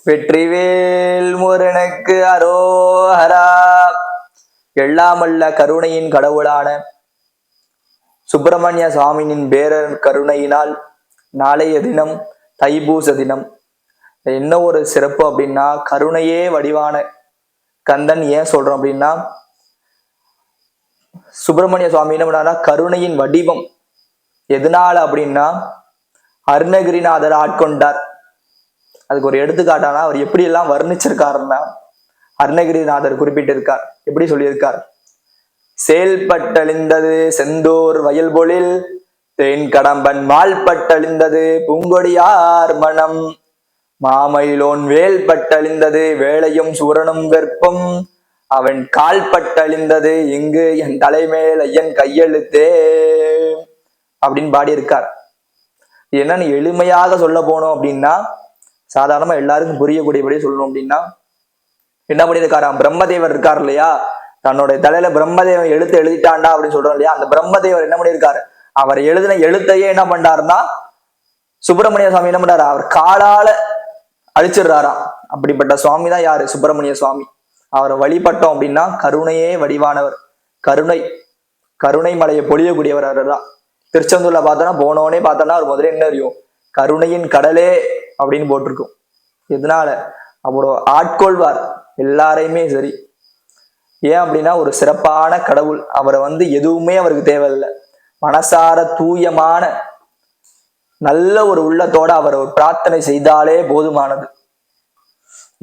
வெற்றிவேல் முருகனுக்கு அரோஹரா. எல்லாமல்ல கருணையின் கடவுளான சுப்பிரமணிய சுவாமியின் பேரர் கருணையினால் நாளைய தினம் தைப்பூச தினம். என்ன ஒரு சிறப்பு அப்படின்னா, கருணையே வடிவான கந்தன் ஏன் சொல்றோம் அப்படின்னா, சுப்பிரமணிய சுவாமி என்ன பண்ணாரா, கருணையின் வடிவம். எதனால அப்படின்னா, அருணகிரிநாதர் ஆட்கொண்டார். அதுக்கு ஒரு எடுத்துக்காட்டானா அவர் எப்படி எல்லாம் வர்ணிச்சிருக்காருன்னா, அருணகிரிநாதர் குறிப்பிட்டிருக்கார். எப்படி சொல்லியிருக்கார், செயல்பட்டழிந்தது செந்தூர் வயல்பொழில் தேன் கடம்பன் மால்பட்டழிந்தது பூங்கொடியார் மனம் மாமயிலோன் வேல்பட்டழிந்தது வேலையும் சூரனும் வெற்பம் அவன் கால்பட்டழிந்தது இங்கு என் தலைமேல் ஐயன் கையெழுத்தே அப்படின்னு பாடியிருக்கார். என்னன்னு எளிமையாக சொல்ல போனோம் அப்படின்னா, சாதாரணமா எல்லாருக்கும் புரியக்கூடியபடி சொல்லணும் அப்படின்னா, என்ன பண்ணியிருக்காராம், பிரம்மதேவர் இருக்கார் இல்லையா, தன்னுடைய தலையில பிரம்மதேவன் எழுதிட்டாண்டா அப்படின்னு சொல்றோம் இல்லையா, அந்த பிரம்மதேவர் என்ன பண்ணியிருக்காரு, அவர் எழுதின எழுத்தையே என்ன பண்றாருன்னா சுப்பிரமணிய சுவாமி என்ன பண்றாரு, அவர் காலால அழிச்சிடுறாராம். அப்படிப்பட்ட சுவாமி தான் யாரு, சுப்பிரமணிய சுவாமி. அவரை வழிபட்டோம் அப்படின்னா கருணையே வடிவானவர், கருணை மலையை பொழியக்கூடியவர் அவர் தான். திருச்செந்தூர்ல பார்த்தோன்னா போனோடனே பார்த்தோன்னா அவர் முதல்ல என்ன அறியும், கருணையின் கடலே அப்படின்னு போட்டிருக்கும். இதனால அவரோட ஆட்கொள்வார் எல்லாரையுமே சரி. ஏன் அப்படின்னா ஒரு சிறப்பான கடவுள். அவரை எதுவுமே அவருக்கு தேவையில்லை. மனசார தூயமான நல்ல ஒரு உள்ளத்தோட அவர் ஒரு பிரார்த்தனை செய்தாலே போதுமானது.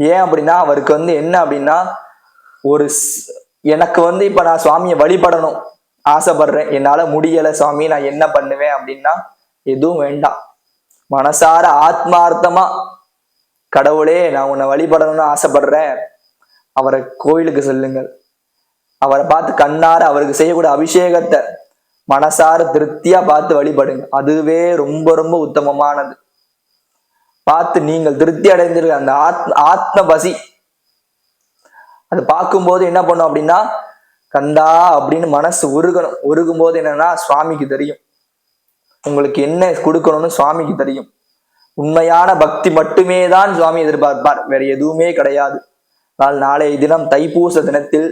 ஏன் அப்படின்னா அவருக்கு என்ன அப்படின்னா, ஒரு எனக்கு இப்ப நான் சுவாமியை வழிபடணும் ஆசைப்படுறேன், என்னால முடியலை சுவாமி, நான் என்ன பண்ணுவேன் அப்படின்னா எதுவும் வேண்டாம். மனசார ஆத்மார்த்தமா கடவுளே நான் உன்னை வழிபடணும்னு ஆசைப்படுறேன், அவரை கோயிலுக்கு செல்லுங்கள். அவரை பார்த்து கண்ணார அவருக்கு செய்யக்கூடிய அபிஷேகத்தை மனசார திருப்தியா பார்த்து வழிபடுங்க. அதுவே ரொம்ப ரொம்ப உத்தமமானது. பார்த்து நீங்கள் திருப்தி அடைந்திருக்க அந்த ஆத்ம பசி அது பார்க்கும்போது என்ன பண்ணும் அப்படின்னா, கந்தா அப்படின்னு மனசு உருகணும். உருகும் போது என்னன்னா சுவாமிக்கு தெரியும் உங்களுக்கு என்ன கொடுக்கணும்னு சுவாமிக்கு தெரியும். உண்மையான பக்தி மட்டுமே தான் சுவாமி எதிர்பார்ப்பார், வேற எதுவுமே கிடையாது. ஆனால் நாளைய தினம் தைப்பூச தினத்தில்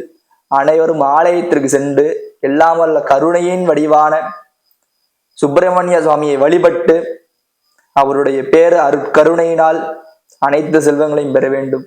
அனைவரும் ஆலயத்திற்கு சென்று எல்லாமல்ல கருணையின் வடிவான சுப்பிரமணிய சுவாமியை வழிபட்டு அவருடைய பேரு அருட்கருணையினால் அனைத்து செல்வங்களையும் பெற வேண்டும்.